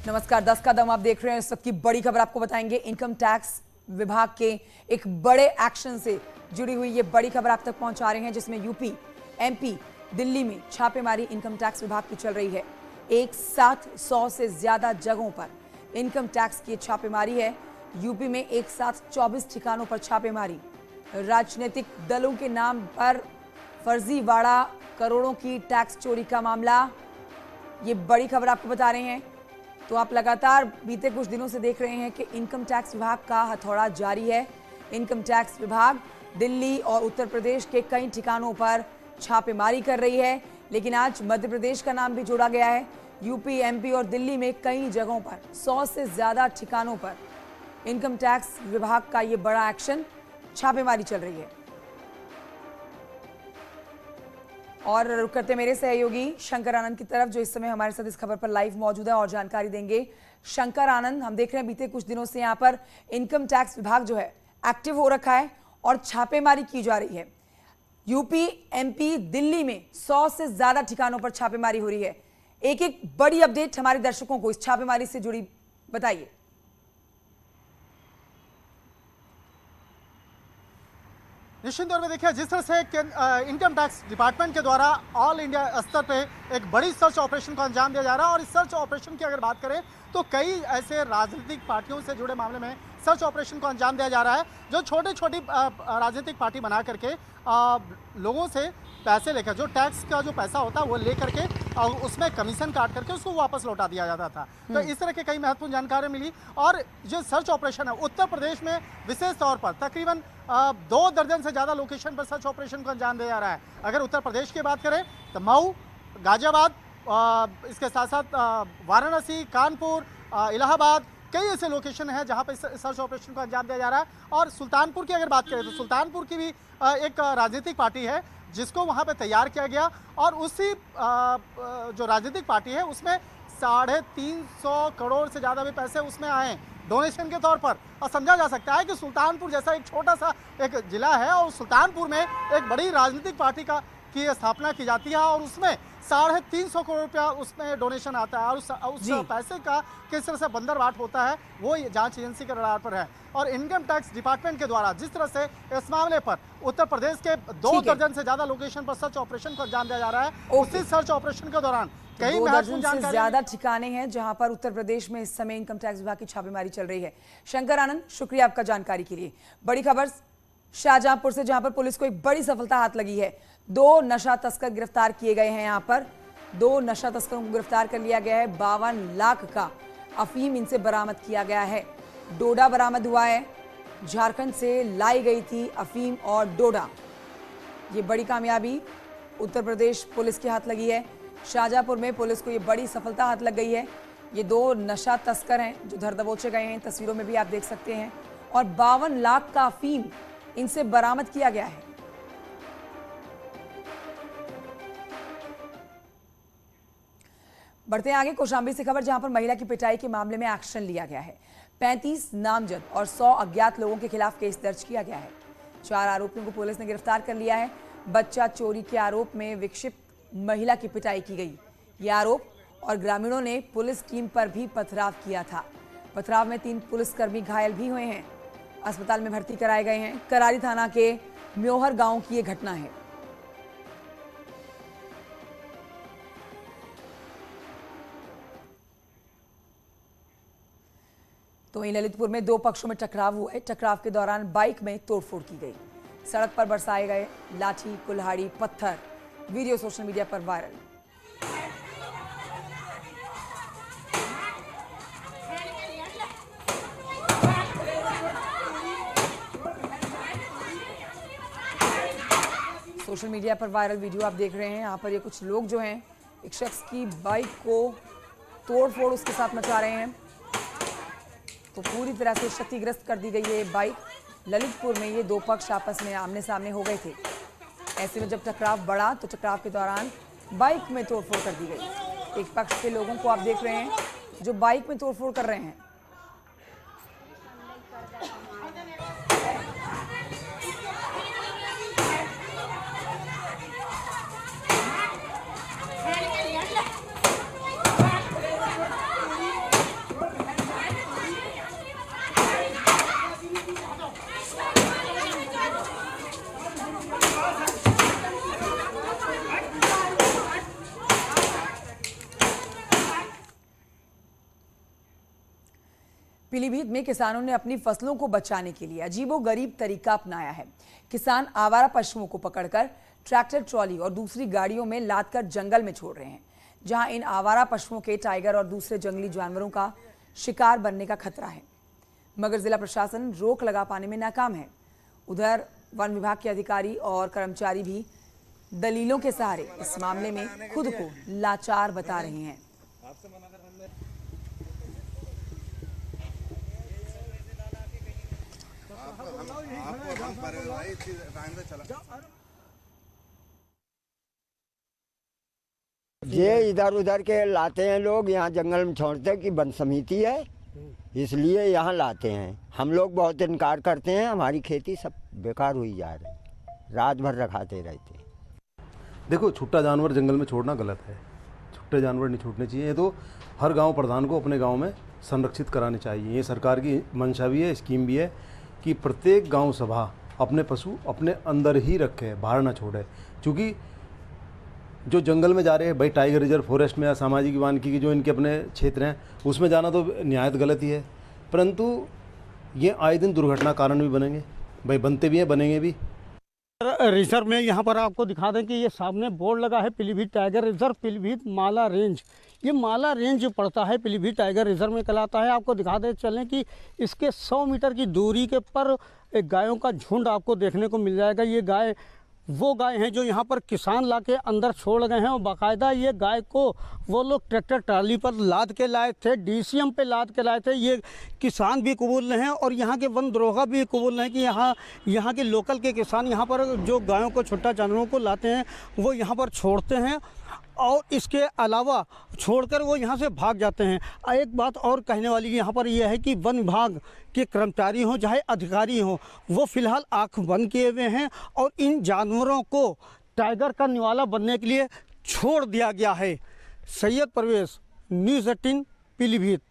नमस्कार, 10 का दम आप देख रहे हैं। इस वक्त की बड़ी खबर आपको बताएंगे। इनकम टैक्स विभाग के एक बड़े एक्शन से जुड़ी हुई ये बड़ी खबर आप तक पहुंचा रहे हैं, जिसमें यूपी, एमपी, दिल्ली में छापेमारी इनकम टैक्स विभाग की चल रही है। एक साथ 100 से ज्यादा जगहों पर इनकम टैक्स की छापेमारी है। यूपी में एक साथ 24 ठिकानों पर छापेमारी। राजनीतिक दलों के नाम पर फर्जीवाड़ा, करोड़ों की टैक्स चोरी का मामला, ये बड़ी खबर आपको बता रहे हैं। तो आप लगातार बीते कुछ दिनों से देख रहे हैं कि इनकम टैक्स विभाग का हथौड़ा जारी है। इनकम टैक्स विभाग दिल्ली और उत्तर प्रदेश के कई ठिकानों पर छापेमारी कर रही है, लेकिन आज मध्य प्रदेश का नाम भी जोड़ा गया है। यूपी, एमपी और दिल्ली में कई जगहों पर 100 से ज्यादा ठिकानों पर इनकम टैक्स विभाग का ये बड़ा एक्शन, छापेमारी चल रही है। और रुक करते मेरे सहयोगी शंकर आनंद की तरफ, जो इस समय हमारे साथ इस खबर पर लाइव मौजूद है और जानकारी देंगे। शंकर आनंद, हम देख रहे हैं बीते कुछ दिनों से यहाँ पर इनकम टैक्स विभाग जो है एक्टिव हो रखा है और छापेमारी की जा रही है। यूपी, एमपी, दिल्ली में 100 से ज्यादा ठिकानों पर छापेमारी हो रही है। एक एक बड़ी अपडेट हमारे दर्शकों को इस छापेमारी से जुड़ी बताइए। निश्चित तौर पे देखिए, जिस तरह से इनकम टैक्स डिपार्टमेंट के द्वारा ऑल इंडिया स्तर पे एक बड़ी सर्च ऑपरेशन को अंजाम दिया जा रहा है, और इस सर्च ऑपरेशन की अगर बात करें तो कई ऐसे राजनीतिक पार्टियों से जुड़े मामले में सर्च ऑपरेशन को अंजाम दिया जा रहा है, जो छोटी छोटी राजनीतिक पार्टी बना करके लोगों से पैसे लेकर, जो टैक्स का जो पैसा होता है वो ले करके और उसमें कमीशन काट करके उसको वापस लौटा दिया जाता था। तो इस तरह की कई महत्वपूर्ण जानकारी मिली। और जो सर्च ऑपरेशन है उत्तर प्रदेश में विशेष तौर पर तकरीबन 2 दर्जन से ज़्यादा लोकेशन पर सर्च ऑपरेशन को अंजाम दिया जा रहा है। अगर उत्तर प्रदेश की बात करें तो मऊ, गाजियाबाद, इसके साथ साथ वाराणसी, कानपुर, इलाहाबाद, कई ऐसे लोकेशन हैं जहां पर सर्च ऑपरेशन को अंजाम दिया जा रहा है। और सुल्तानपुर की अगर बात करें तो सुल्तानपुर की भी एक राजनीतिक पार्टी है जिसको वहां पे तैयार किया गया, और उसी जो राजनीतिक पार्टी है उसमें 350 करोड़ से ज़्यादा भी पैसे उसमें आए डोनेशन के तौर पर। और समझा जा सकता है कि सुल्तानपुर जैसा एक छोटा सा एक जिला है और सुल्तानपुर में एक बड़ी राजनीतिक पार्टी की स्थापना की जाती है, और उसमें 350 करोड़ रुपया उसमें डोनेशन आता है, और उस पैसे का किस तरह से बंदरबाट होता है वो जांच एजेंसी के रडार पर है। और इनकम टैक्स डिपार्टमेंट के द्वारा जिस तरह से इस मामले पर उत्तर प्रदेश के 2 दर्जन से ज्यादा लोकेशन पर सर्च ऑपरेशन को अंजाम दिया जा रहा है, उसी सर्च ऑपरेशन के दौरान कई 2 दर्जन से ज्यादा ठिकाने हैं जहां पर उत्तर प्रदेश में इस समय इनकम टैक्स विभाग की छापेमारी चल रही है। शंकर आनंद, शुक्रिया आपका जानकारी के लिए। बड़ी खबर शाहजहांपुर से, जहां पर पुलिस को एक बड़ी सफलता हाथ लगी है। 2 नशा तस्कर गिरफ्तार किए गए हैं। यहाँ पर 2 नशा तस्करों को गिरफ्तार कर लिया गया है। 52 लाख का अफीम इनसे बरामद किया गया है। डोडा बरामद हुआ है। झारखंड से लाई गई थी अफीम और डोडा। ये बड़ी कामयाबी उत्तर प्रदेश पुलिस के हाथ लगी है। शाहजहांपुर में पुलिस को ये बड़ी सफलता हाथ लग गई है। ये 2 नशा तस्कर हैं जो धर दबोचे गए हैं, तस्वीरों में भी आप देख सकते हैं, और 52 लाख का अफीम इनसे बरामद किया गया है। बढ़ते हैं आगे कौशाम्बी से खबर, जहां पर महिला की पिटाई के मामले में एक्शन लिया गया है। 35 नामजद और 100 अज्ञात लोगों के खिलाफ केस दर्ज किया गया है। 4 आरोपियों को पुलिस ने गिरफ्तार कर लिया है। बच्चा चोरी के आरोप में विक्षिप्त महिला की पिटाई की गई। ये आरोप, और ग्रामीणों ने पुलिस टीम पर भी पथराव किया था। पथराव में 3 पुलिसकर्मी घायल भी हुए हैं, अस्पताल में भर्ती कराए गए हैं। करारी थाना के म्योहर गांव की ये घटना है। तो वहीं ललितपुर में 2 पक्षों में टकराव हुआ है। टकराव के दौरान बाइक में तोड़फोड़ की गई। सड़क पर बरसाए गए लाठी, कुल्हाड़ी, पत्थर। वीडियो सोशल मीडिया पर वायरल। सोशल मीडिया पर वायरल वीडियो आप देख रहे हैं। यहाँ पर ये कुछ लोग जो हैं, एक शख्स की बाइक को तोड़फोड़ उसके साथ मचा रहे हैं। तो पूरी तरह से क्षतिग्रस्त कर दी गई है ये बाइक। ललितपुर में ये 2 पक्ष आपस में आमने सामने हो गए थे। ऐसे में जब टकराव बढ़ा तो टकराव के दौरान बाइक में तोड़फोड़ कर दी गई। एक पक्ष के लोगों को आप देख रहे हैं जो बाइक में तोड़फोड़ कर रहे हैं। पीलीभीत में किसानों ने अपनी फसलों को बचाने के लिए अजीबोगरीब तरीका अपनाया है। किसान आवारा पशुओं को पकड़कर ट्रैक्टर, ट्रॉली और दूसरी गाड़ियों में लादकर जंगल में छोड़ रहे हैं, जहां इन आवारा पशुओं के टाइगर और दूसरे जंगली जानवरों का शिकार बनने का खतरा है, मगर जिला प्रशासन रोक लगा पाने में नाकाम है। उधर वन विभाग के अधिकारी और कर्मचारी भी दलीलों के सहारे इस मामले में खुद को लाचार बता रहे हैं। ये इधर उधर के लाते हैं लोग, यहाँ जंगल में छोड़ते हैं कि वन समिति है इसलिए यहाँ लाते हैं। हम लोग बहुत इनकार करते हैं, हमारी खेती सब बेकार हुई जा रही, रात भर रखाते रहते हैं। देखो, छुट्टा जानवर जंगल में छोड़ना गलत है, छुट्टे जानवर नहीं छोड़ने चाहिए। ये तो हर गांव प्रधान को अपने गांव में संरक्षित कराने चाहिए। ये सरकार की मंशा भी है, स्कीम भी है कि प्रत्येक गांव सभा अपने पशु अपने अंदर ही रखे, बाहर ना छोड़े। क्योंकि जो जंगल में जा रहे हैं भाई, टाइगर रिजर्व, फॉरेस्ट में या सामाजिक वानिकी की जो इनके अपने क्षेत्र हैं, उसमें जाना तो निहायत गलत ही है, परंतु ये आए दिन दुर्घटना कारण भी बनेंगे भाई, बनते भी हैं, बनेंगे भी। रिजर्व में यहाँ पर आपको दिखा दें कि ये सामने बोर्ड लगा है पीलीभीत टाइगर रिजर्व, पीलीभीत माला रेंज। ये माला रेंज जो पड़ता है पीलीभीत टाइगर रिजर्व में कहलाता है। आपको दिखा दे चलें कि इसके 100 मीटर की दूरी के पर एक गायों का झुंड आपको देखने को मिल जाएगा। ये गाय वो गाय हैं जो यहाँ पर किसान ला के अंदर छोड़ गए हैं और बाकायदा ये गाय को वो लोग ट्रैक्टर ट्राली पर लाद के लाए थे, डीसीएम पे लाद के लाए थे। ये किसान भी कबूल रहे हैं और यहाँ के वन दरोगा भी कबूल रहे हैं कि यहाँ के लोकल के किसान यहाँ पर जो गायों को, छुट्टा जानवरों को लाते हैं वो यहाँ पर छोड़ते हैं और इसके अलावा छोड़कर वो यहाँ से भाग जाते हैं। एक बात और कहने वाली यहाँ पर यह है कि वन विभाग के कर्मचारी हों चाहे अधिकारी हों, वो फिलहाल आंख बंद किए हुए हैं और इन जानवरों को टाइगर का निवाला बनने के लिए छोड़ दिया गया है। सैयद परवेज, न्यूज़ 18 पीलीभीत।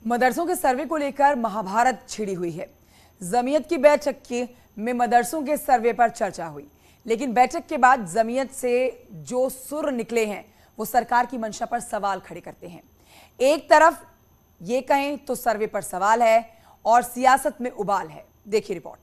मदरसों के सर्वे को लेकर महाभारत छिड़ी हुई है। जमीयत की बैठक में मदरसों के सर्वे पर चर्चा हुई, लेकिन बैठक के बाद जमीयत से जो सुर निकले हैं वो सरकार की मंशा पर सवाल खड़े करते हैं। एक तरफ ये कहें तो सर्वे पर सवाल है और सियासत में उबाल है। देखिए रिपोर्ट।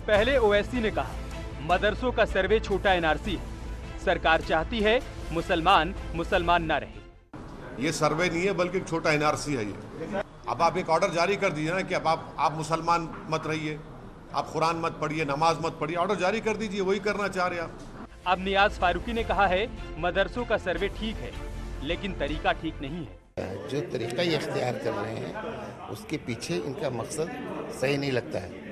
पहले ओवैसी ने कहा मदरसों का सर्वे छोटा एनआरसी है, सरकार चाहती है मुसलमान ना रहे। ये सर्वे नहीं है बल्कि एक छोटा एनआरसी है ये। अब आप एक ऑर्डर जारी कर दीजिए ना कि अब आप मुसलमान मत रहिए, आप कुरान मत पढ़िए, नमाज मत पढ़िए, ऑर्डर जारी कर दीजिए, वही करना चाह रहे आप। अब नियाज फारूकी ने कहा है मदरसों का सर्वे ठीक है लेकिन तरीका ठीक नहीं है। जो तरीका ये इख्तियार कर रहे हैं उसके पीछे इनका मकसद सही नहीं लगता है।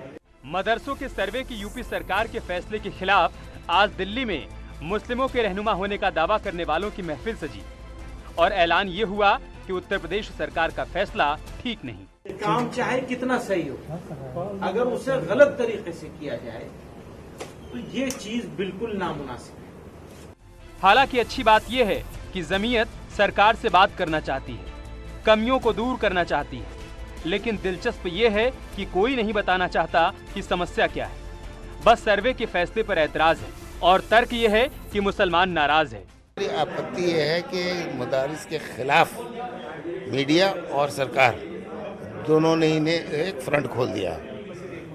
मदरसों के सर्वे की यूपी सरकार के फैसले के खिलाफ आज दिल्ली में मुस्लिमों के रहनुमा होने का दावा करने वालों की महफिल सजी और ऐलान ये हुआ कि उत्तर प्रदेश सरकार का फैसला ठीक नहीं। काम चाहे कितना सही हो, अगर उसे गलत तरीके से किया जाए तो ये चीज बिल्कुल नामुनासिब है। हालांकि अच्छी बात यह है कि जमीयत सरकार से बात करना चाहती है, कमियों को दूर करना चाहती है, लेकिन दिलचस्प ये है कि कोई नहीं बताना चाहता कि समस्या क्या है। बस सर्वे के फैसले पर ऐतराज है और तर्क ये है कि मुसलमान नाराज है। आपत्ति यह है कि मदारिस के खिलाफ मीडिया और सरकार दोनों ने इन्हें एक फ्रंट खोल दिया।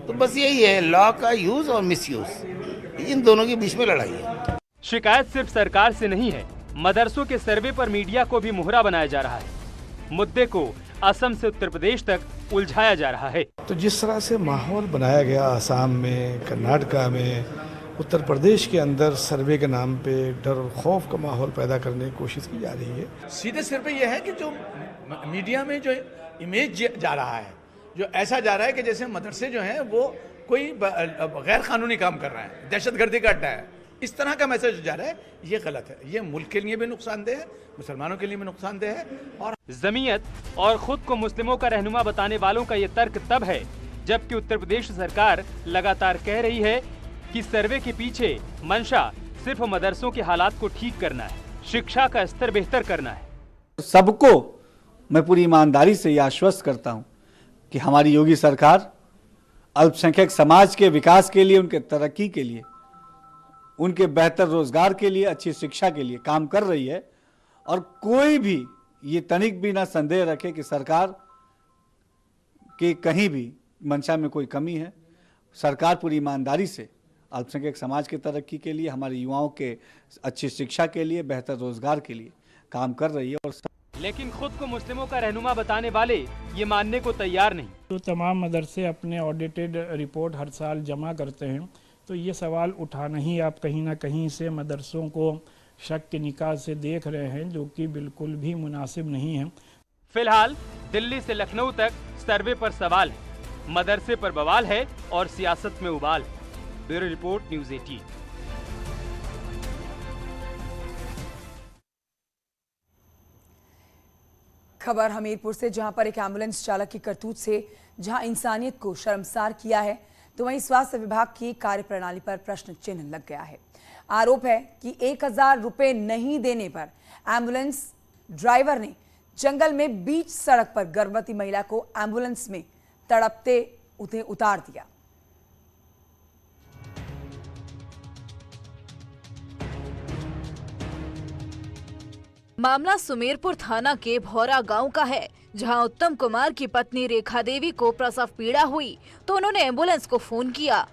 तो बस यही है, लॉ का यूज और मिसयूज, इन दोनों के बीच में लड़ाई है। शिकायत सिर्फ सरकार से नहीं है, मदरसों के सर्वे पर मीडिया को भी मुहरा बनाया जा रहा है। मुद्दे को असम से उत्तर प्रदेश तक उलझाया जा रहा है। तो जिस तरह से माहौल बनाया गया असम में, कर्नाटका में, उत्तर प्रदेश के अंदर सर्वे के नाम पे डर और खौफ का माहौल पैदा करने की कोशिश की जा रही है। सीधे सिर पे यह है कि जो मीडिया में जो इमेज जा रहा है, जो ऐसा जा रहा है कि जैसे मदरसे जो हैं वो कोई गैर कानूनी काम कर रहे हैं, दहशतगर्दी का अड्डा है, इस तरह का मैसेज जा रहा है, ये गलत है। ये मुल्क के लिए भी नुकसानदेह है, मुसलमानों के लिए भी नुकसानदेह है। और जमीयत और खुद को मुस्लिमों का रहनुमा बताने वालों का ये तर्क तब है जबकि उत्तर प्रदेश सरकार लगातार कह रही है कि सर्वे के पीछे मंशा सिर्फ मदरसों के हालात को ठीक करना है, शिक्षा का स्तर बेहतर करना है। सबको मैं पूरी ईमानदारी से यह आश्वस्त करता हूं कि हमारी योगी सरकार अल्पसंख्यक समाज के विकास के लिए, उनके तरक्की के लिए, उनके बेहतर रोजगार के लिए, अच्छी शिक्षा के लिए काम कर रही है। और कोई भी ये तनिक भी ना संदेह रखे कि सरकार के कहीं भी मंशा में कोई कमी है। सरकार पूरी ईमानदारी से अल्पसंख्यक समाज की तरक्की के लिए, हमारे युवाओं के अच्छी शिक्षा के लिए, बेहतर रोजगार के लिए काम कर रही है। और लेकिन खुद को मुस्लिमों का रहनुमा बताने वाले ये मानने को तैयार नहीं। तो तमाम मदरसे अपने ऑडिटेड रिपोर्ट हर साल जमा करते हैं, तो ये सवाल उठाना ही आप कहीं ना कहीं से मदरसों को शक की निगाह से देख रहे हैं, जो कि बिल्कुल भी मुनासिब नहीं है। फिलहाल दिल्ली से लखनऊ तक सर्वे पर सवाल है, मदरसे पर बवाल है और सियासत में उबाल है। Bureau report, news 18। खबर हमीरपुर से, जहां पर एक एम्बुलेंस चालक की करतूत से जहां इंसानियत को शर्मसार किया है, तो वहीं स्वास्थ्य विभाग की कार्यप्रणाली पर प्रश्न चिन्ह लग गया है। आरोप है कि 1000 रुपए नहीं देने पर एम्बुलेंस ड्राइवर ने जंगल में बीच सड़क पर गर्भवती महिला को एम्बुलेंस में तड़पते उन्हें उतार दिया। मामला सुमेरपुर थाना के भौरा गांव का है, जहां उत्तम कुमार की पत्नी रेखा देवी को प्रसव पीड़ा हुई तो उन्होंने एम्बुलेंस को फोन किया।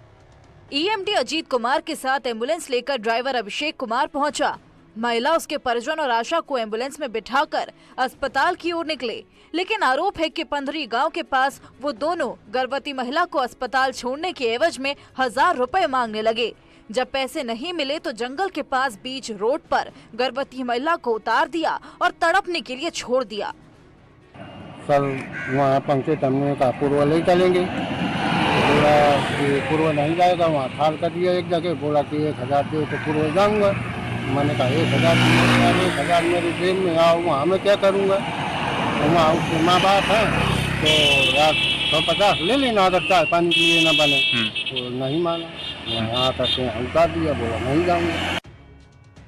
ईएमटी अजीत कुमार के साथ एम्बुलेंस लेकर ड्राइवर अभिषेक कुमार पहुंचा। महिला, उसके परिजन और आशा को एम्बुलेंस में बिठाकर अस्पताल की ओर निकले, लेकिन आरोप है कि पंधरी गांव के पास वो दोनों गर्भवती महिला को अस्पताल छोड़ने के एवज में 1000 रुपए मांगने लगे। जब पैसे नहीं मिले तो जंगल के पास बीच रोड पर गर्भवती महिला को उतार दिया और तड़पने के लिए छोड़ दिया। सर वहाँ पहुँचे तो हमने कहा पूर्व ले चलेंगे, बोला कि पूर्व नहीं जाएगा। वहाँ ठाल कर दिया एक जगह, बोला कि 1000 दे तो पूर्व जाऊँगा। मैंने कहा 1000 मेरी जेब में, आओ वहाँ मैं क्या करूँगा। वहाँ उसके माँ बाप हैं तो रात 150 ले लेना, अगर चाय पानी के लिए न बने तो नहीं माना। यहाँ तक उतार दिया, बोला नहीं जाऊँगा।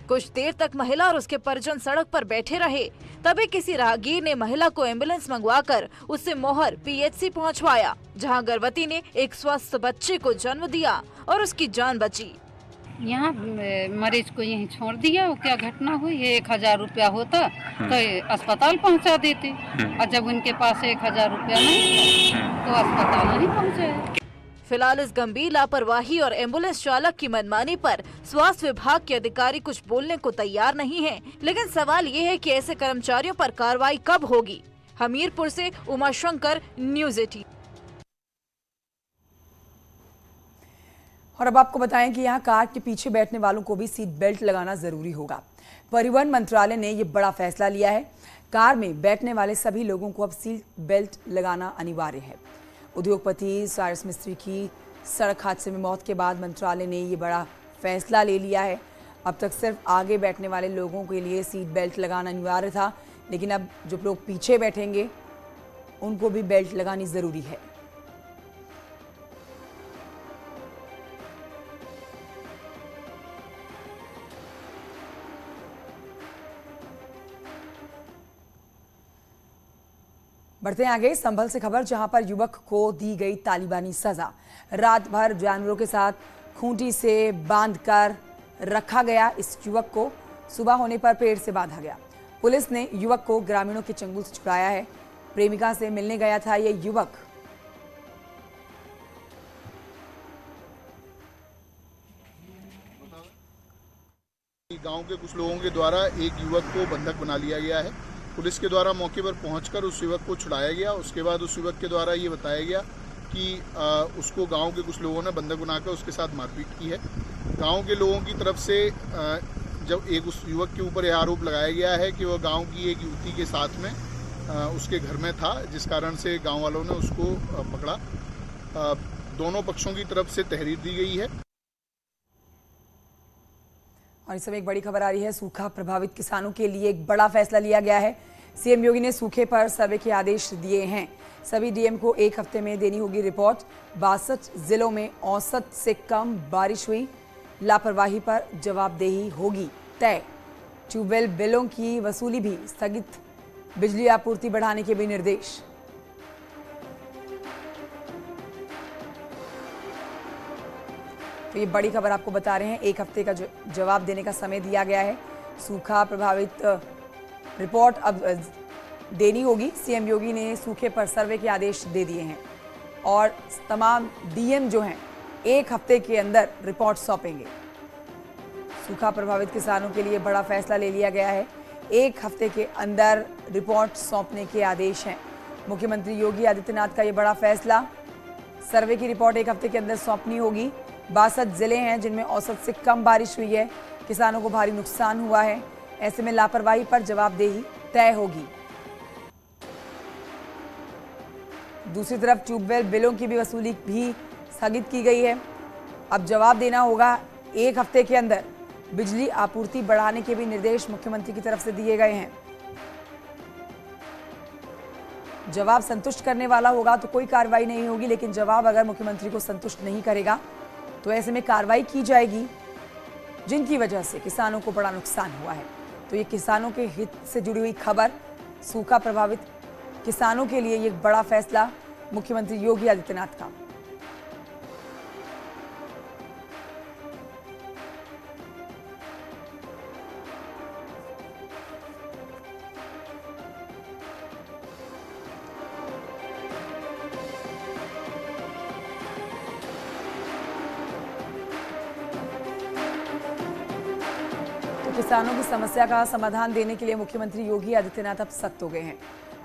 कुछ देर तक महिला और उसके परिजन सड़क पर बैठे रहे, तभी किसी राहगीर ने महिला को एम्बुलेंस मंगवाकर उससे मोहर पीएचसी पहुंचवाया, जहां गर्भवती ने एक स्वस्थ बच्चे को जन्म दिया और उसकी जान बची। यहाँ मरीज को यहीं छोड़ दिया। क्या घटना हुई है, 1000 रुपया होता तो अस्पताल पहुँचा देते, और जब उनके पास 1000 रुपया नहीं तो अस्पताल नहीं पहुँचाया। फिलहाल इस गंभीर लापरवाही और एम्बुलेंस चालक की मनमानी पर स्वास्थ्य विभाग के अधिकारी कुछ बोलने को तैयार नहीं हैं, लेकिन सवाल ये है कि ऐसे कर्मचारियों पर कार्रवाई कब होगी। हमीरपुर से उमाशंकर, न्यूज़ 18। और अब आपको बताएं कि यहाँ कार के पीछे बैठने वालों को भी सीट बेल्ट लगाना जरूरी होगा। परिवहन मंत्रालय ने ये बड़ा फैसला लिया है। कार में बैठने वाले सभी लोगों को अब सीट बेल्ट लगाना अनिवार्य है। उद्योगपति साइरस मिस्त्री की सड़क हादसे में मौत के बाद मंत्रालय ने ये बड़ा फैसला ले लिया है। अब तक सिर्फ आगे बैठने वाले लोगों के लिए सीट बेल्ट लगाना अनिवार्य था, लेकिन अब जो लोग पीछे बैठेंगे उनको भी बेल्ट लगानी ज़रूरी है। बढ़ते हैं आगे। संभल से खबर, जहां पर युवक को दी गई तालिबानी सजा। रात भर जानवरों के साथ खूंटी से बांधकर रखा गया। इस युवक को सुबह होने पर पेड़ से बांधा गया। पुलिस ने युवक को ग्रामीणों के चंगुल से छुड़ाया है। प्रेमिका से मिलने गया था ये युवक। गांव के कुछ लोगों के द्वारा एक युवक को बंधक बना लिया गया है। पुलिस के द्वारा मौके पर पहुंचकर उस युवक को छुड़ाया गया। उसके बाद उस युवक के द्वारा ये बताया गया कि उसको गांव के कुछ लोगों ने बंधक बनाकर उसके साथ मारपीट की है। गांव के लोगों की तरफ से जब एक उस युवक के ऊपर यह आरोप लगाया गया है कि वह गांव की एक युवती के साथ में उसके घर में था, जिस कारण से गांव वालों ने उसको पकड़ा। दोनों पक्षों की तरफ से तहरीर दी गई है। और इस समय एक बड़ी खबर आ रही है। सूखा प्रभावित किसानों के लिए एक बड़ा फैसला लिया गया है। सीएम योगी ने सूखे पर सर्वे के आदेश दिए हैं। सभी डीएम को 1 हफ्ते में देनी होगी रिपोर्ट। 62 जिलों में औसत से कम बारिश हुई। लापरवाही पर जवाबदेही होगी तय। ट्यूबवेल बिलों की वसूली भी स्थगित, बिजली आपूर्ति बढ़ाने के भी निर्देश। तो ये बड़ी खबर आपको बता रहे हैं, एक हफ्ते का जवाब देने का समय दिया गया है। सूखा प्रभावित रिपोर्ट अब देनी होगी। सीएम योगी ने सूखे पर सर्वे के आदेश दे दिए हैं और तमाम डीएम जो हैं एक हफ्ते के अंदर रिपोर्ट सौंपेंगे। सूखा प्रभावित किसानों के लिए बड़ा फैसला ले लिया गया है, एक हफ्ते के अंदर रिपोर्ट सौंपने के आदेश हैं। मुख्यमंत्री योगी आदित्यनाथ का ये बड़ा फैसला, सर्वे की रिपोर्ट एक हफ्ते के अंदर सौंपनी होगी। 62 जिले हैं जिनमें औसत से कम बारिश हुई है, किसानों को भारी नुकसान हुआ है, ऐसे में लापरवाही पर जवाबदेही तय होगी। दूसरी तरफ ट्यूबवेल बिलों की भी वसूली भी स्थगित की गई है। अब जवाब देना होगा एक हफ्ते के अंदर। बिजली आपूर्ति बढ़ाने के भी निर्देश मुख्यमंत्री की तरफ से दिए गए हैं। जवाब संतुष्ट करने वाला होगा तो कोई कार्रवाई नहीं होगी, लेकिन जवाब अगर मुख्यमंत्री को संतुष्ट नहीं करेगा तो ऐसे में कार्रवाई की जाएगी, जिनकी वजह से किसानों को बड़ा नुकसान हुआ है। तो ये किसानों के हित से जुड़ी हुई खबर, सूखा प्रभावित किसानों के लिए ये बड़ा फैसला मुख्यमंत्री योगी आदित्यनाथ का। किसानों की समस्या का समाधान देने के लिए मुख्यमंत्री योगी आदित्यनाथ अब सख्त हो गए हैं।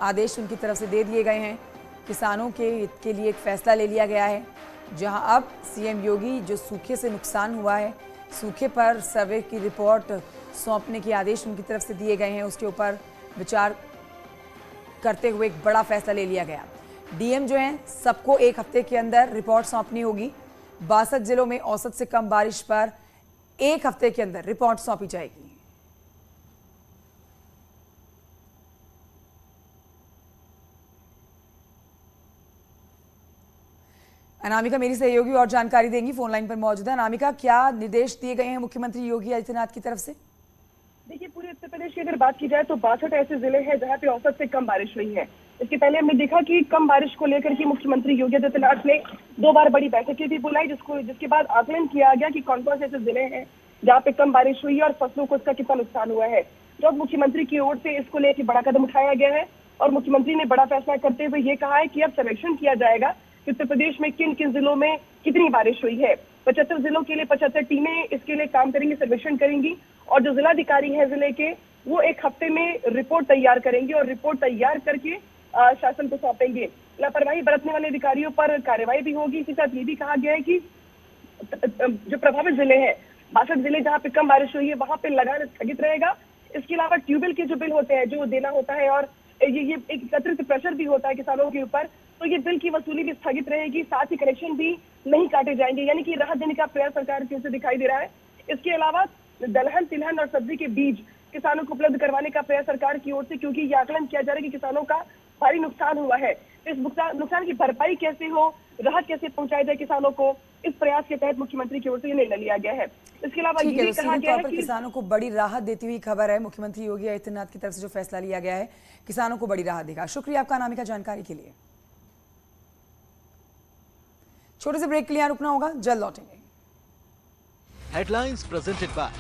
आदेश उनकी तरफ से दे दिए गए हैं। किसानों के हित के लिए एक फैसला ले लिया गया है, जहां अब सीएम योगी जो सूखे से नुकसान हुआ है, सूखे पर सर्वे की रिपोर्ट सौंपने के आदेश उनकी तरफ से दिए गए हैं, उसके ऊपर विचार करते हुए एक बड़ा फैसला ले लिया गया। डीएम जो हैं सबको एक हफ्ते के अंदर रिपोर्ट सौंपनी होगी। 62 जिलों में औसत से कम बारिश पर एक हफ्ते के अंदर रिपोर्ट सौंपी जाएगी। अनामिका मेरी सहयोगी और जानकारी देंगी, फोन लाइन पर मौजूद है। अनामिका, क्या निर्देश दिए गए हैं मुख्यमंत्री योगी आदित्यनाथ की तरफ से? देखिए, पूरे उत्तर प्रदेश की अगर बात की जाए तो 62 ऐसे जिले हैं जहां पे औसत से कम बारिश हुई है। इसके पहले हमने देखा कि कम बारिश को लेकर के मुख्यमंत्री योगी आदित्यनाथ ने 2 बार बड़ी बैठकें भी बुलाई, जिसके बाद आकलन किया गया कि कौन कौन से ऐसे जिले हैं जहाँ पे कम बारिश हुई है और फसलों को इसका कितना नुकसान हुआ है। तो अब मुख्यमंत्री की ओर से इसको लेकर बड़ा कदम उठाया गया है और मुख्यमंत्री ने बड़ा फैसला करते हुए ये कहा है कि अब सर्वेक्षण किया जाएगा कि उत्तर प्रदेश में किन किन जिलों में कितनी बारिश हुई है। 75 जिलों के लिए 75 टीमें इसके लिए काम करेंगी, सर्वेक्षण करेंगी और जो जिलाधिकारी हैं जिले के, वो एक हफ्ते में रिपोर्ट तैयार करेंगे और रिपोर्ट तैयार करके शासन को सौंपेंगे। लापरवाही बरतने वाले अधिकारियों पर कार्रवाई भी होगी। इसी साथ ये भी कहा गया है कि जो प्रभावित जिले हैं, 62 जिले जहाँ पे कम बारिश हुई है, वहां पे लगान स्थगित रहेगा। इसके अलावा ट्यूबवेल के जो बिल होते हैं जो देना होता है और ये एक अतिरिक्त प्रेशर भी होता है किसानों के ऊपर, तो ये बिल की वसूली भी स्थगित रहेगी। साथ ही कनेक्शन भी नहीं काटे जाएंगे, यानी कि राहत देने का प्रयास सरकार की ओर से दिखाई दे रहा है। इसके अलावा दलहन, तिलहन और सब्जी के बीज किसानों को उपलब्ध करवाने का प्रयास सरकार की ओर से, क्योंकि ये आकलन किया जा रहा है कि किसानों का भारी नुकसान हुआ है। इस नुकसान की भरपाई कैसे हो, राहत कैसे पहुंचाई जाए किसानों को, इस प्रयास के तहत मुख्यमंत्री की ओर से ये निर्णय लिया गया है। इसके अलावा ये भी कहा गया है कि किसानों को बड़ी राहत देती हुई खबर है। मुख्यमंत्री योगी आदित्यनाथ की तरफ से जो फैसला लिया गया है, किसानों को बड़ी राहत देगा। शुक्रिया आपका अनामिका जानकारी के लिए। छोटे से ब्रेक के लिए रुकना होगा, जल्द लौटेंगे। Headlines presented by